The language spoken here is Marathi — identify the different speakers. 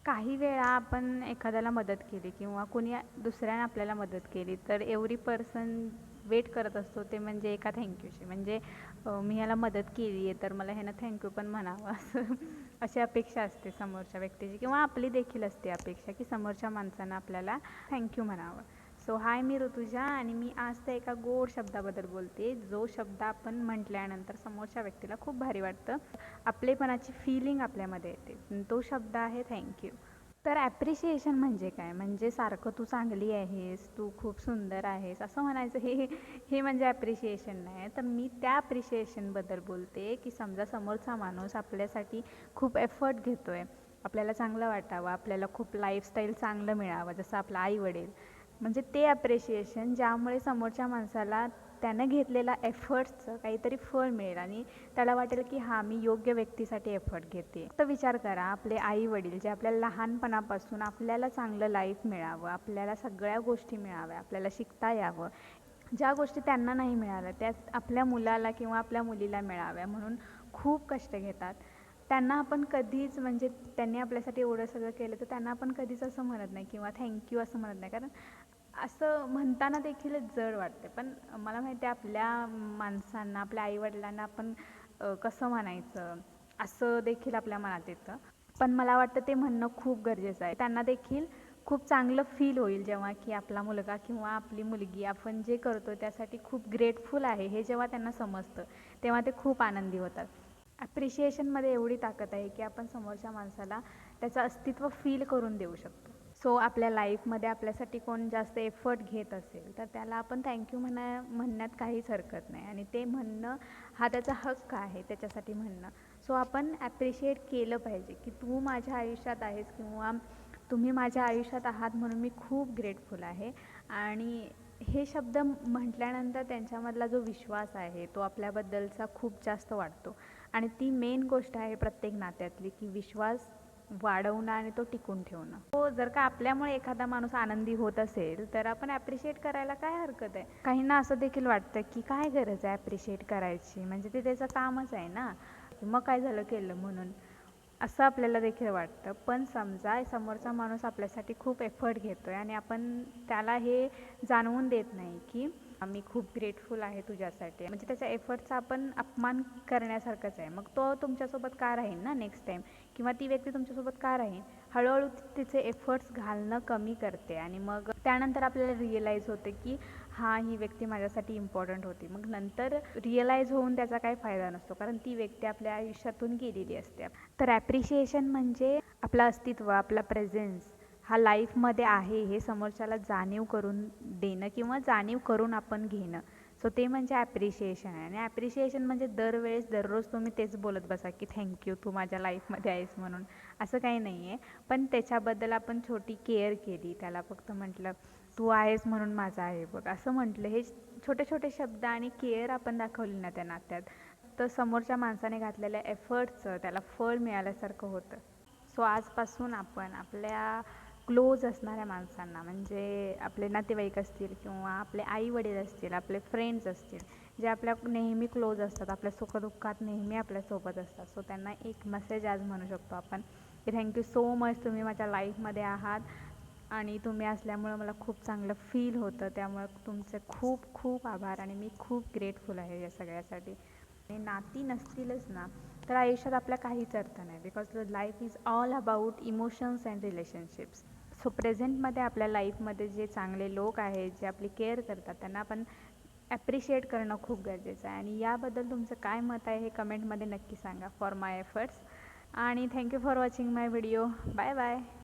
Speaker 1: काही वेळा आपण एखाद्याला मदत केली किंवा कोणी दुसऱ्याने आपल्याला मदत केली तर एव्हरी पर्सन वेट करत असतो ते म्हणजे एका थँक्यूची. म्हणजे मी ह्याला मदत केली आहे तर मला ह्यानं थँक्यू पण म्हणावं असं अशी अपेक्षा असते समोरच्या व्यक्तीची, किंवा आपली देखील असते अपेक्षा की समोरच्या माणसानं आपल्याला थँक्यू म्हणावं. सो हाय, मी ऋतुजा आणि मी आज त्या एका गोड शब्दाबद्दल बोलते, जो शब्द आपण म्हटल्यानंतर समोरच्या व्यक्तीला खूप भारी वाटतं, आपलेपणाची फिलिंग आपल्यामध्ये येते. तो शब्द आहे थँक्यू. तर ॲप्रिशिएशन म्हणजे काय? म्हणजे सारखं तू चांगली आहेस, तू खूप सुंदर आहेस असं म्हणायचं, हे हे म्हणजे ॲप्रिशिएशन नाही. तर मी त्या ॲप्रिशिएशनबद्दल बोलते की समजा समोरचा माणूस आपल्यासाठी खूप एफर्ट घेतो आहे, आपल्याला चांगलं वाटावं, आपल्याला खूप लाईफस्टाईल चांगलं मिळावं, जसं आपलं आई-वडील. म्हणजे ते ॲप्रिशिएशन ज्यामुळे समोरच्या माणसाला त्यानं घेतलेला एफर्ट्सचं काहीतरी फळ मिळेल आणि त्याला वाटेल की हां, मी योग्य व्यक्तीसाठी एफर्ट घेते. फक्त विचार करा, आपले आई-वडील जे आपल्याला लहानपणापासून आपल्याला चांगलं लाईफ मिळावं, आपल्याला सगळ्या गोष्टी मिळाव्या, आपल्याला शिकता यावं, ज्या गोष्टी त्यांना नाही मिळाल्या त्या आपल्या मुलाला किंवा आपल्या मुलीला मिळाव्या म्हणून खूप कष्ट घेतात. त्यांना आपण कधीच, म्हणजे त्यांनी आपल्यासाठी एवढं सगळं केलं तर त्यांना आपण कधीच असं म्हणत नाही किंवा थँक्यू असं म्हणत नाही, कारण असं म्हणताना देखील जड वाटते. पण मला माहिती आहे आपल्या माणसांना, आपल्या आईवडिलांना आपण कसं म्हणायचं असं देखील आपल्या मनात येतं. पण मला वाटतं ते म्हणणं खूप गरजेचं आहे. त्यांना देखील खूप चांगलं फील होईल जेव्हा की आपला मुलगा किंवा आपली मुलगी आपण जे करतो त्यासाठी खूप ग्रेटफुल आहे हे जेव्हा त्यांना समजतं, तेव्हा ते खूप आनंदी होतात. ॲप्रिशिएशनमध्ये एवढी ताकद आहे की आपण समोरच्या माणसाला त्याचं अस्तित्व फील करून देऊ शकतो. सो आपल्या लाईफमध्ये आपल्यासाठी कोण जास्त एफर्ट घेत असेल तर त्याला आपण थँक्यू म्हणण्यात काहीच हरकत नाही, आणि ते म्हणणं हा त्याचा हक्क आहे त्याच्यासाठी म्हणणं. सो आपण ॲप्रिशिएट केलं पाहिजे की तू माझ्या आयुष्यात आहेस किंवा तुम्ही माझ्या आयुष्यात आहात म्हणून मी खूप ग्रेटफुल आहे. आणि हे शब्द म्हटल्यानंतर त्यांच्यामधला जो विश्वास आहे तो आपल्याबद्दलचा खूप जास्त वाढतो. आणि ती मेन गोष्ट आहे प्रत्येक नात्यातली, की विश्वास वाढवणं आणि तो टिकून ठेवणं. हो, जर का आपल्यामुळे एखादा माणूस आनंदी होत असेल तर आपण ॲप्रिशिएट करायला काय हरकत आहे. काहींना असं देखील वाटतं की काय गरज आहे ॲप्रिशिएट करायची, म्हणजे ते त्याचं कामच आहे ना, मग काय झालं केलं म्हणून, असं आपल्याला देखील वाटतं. पण समजा समोरचा माणूस आपल्यासाठी खूप एफर्ट घेतो आहे आणि आपण त्याला हे जाणवून देत नाही की मी खूप ग्रेटफुल आहे तुझ्यासाठी, म्हणजे त्याच्या एफर्टचा आपण अपमान करण्यासारखंच आहे. मग तो तुमच्यासोबत का राहील ना नेक्स्ट टाईम, किंवा ती व्यक्ती तुमच्यासोबत का राहील. हळूहळू तिचे एफर्ट्स घालणं कमी करते आणि मग त्यानंतर आपल्याला रिअलाईज होते की हां, ही व्यक्ती माझ्यासाठी इम्पॉर्टंट होती. मग नंतर रिअलाईज होऊन त्याचा काही फायदा नसतो, कारण ती व्यक्ती आपल्या आयुष्यातून गेलेली असते. तर ॲप्रिशिएशन म्हणजे आपलं अस्तित्व, आपला प्रेझेन्स हा लाईफमध्ये आहे हे समोरच्याला जाणीव करून देणं किंवा जाणीव करून आपण घेणं. सो ते म्हणजे ॲप्रिशिएशन आहे. आणि ॲप्रिशिएशन म्हणजे दरवेळेस दररोज तुम्ही तेच बोलत बसा की थँक्यू, तू माझ्या लाईफमध्ये आहेस म्हणून, असं काही नाही आहे. पण त्याच्याबद्दल आपण छोटी केअर केली, त्याला फक्त म्हटलं तू आहेस म्हणून माझं आहे बघ असं म्हटलं, हे छोटे छोटे शब्द आणि केअर आपण दाखवली ना त्या नात्यात, तर समोरच्या माणसाने घातलेल्या एफर्टचं त्याला फळ मिळाल्यासारखं होतं. सो आजपासून आपण आपल्या क्लोज असणाऱ्या माणसांना, म्हणजे आपले नातेवाईक असतील किंवा आपले आईवडील असतील, आपले फ्रेंड्स असतील, जे आपल्या नेहमी क्लोज असतात, आपल्या सुखदुःखात नेहमी आपल्यासोबत असतात, सो त्यांना एक मेसेज आज म्हणू शकतो आपण की थँक्यू सो मच, तुम्ही माझ्या लाईफमध्ये आहात आणि तुम्ही असल्यामुळं मला खूप चांगलं फील होतं. त्यामुळे तुमचे खूप खूप आभार आणि मी खूप ग्रेटफुल आहे या सगळ्यासाठी. आणि नाती नसतीलच ना तर आयुष्यात आपल्या काहीच अर्थ नाही, because life is all about emotions and relationships. So प्रेझेंटमध्ये आपल्या लाईफमध्ये जे चांगले लोक आहेत, जे आपली केअर करतात, त्यांना आपण ॲप्रिशिएट करणं खूप गरजेचं आहे. आणि याबद्दल तुमचं काय मत आहे हे कमेंटमध्ये नक्की सांगा फॉर माय एफर्ट्स. आणि thank you for watching my video. Bye bye.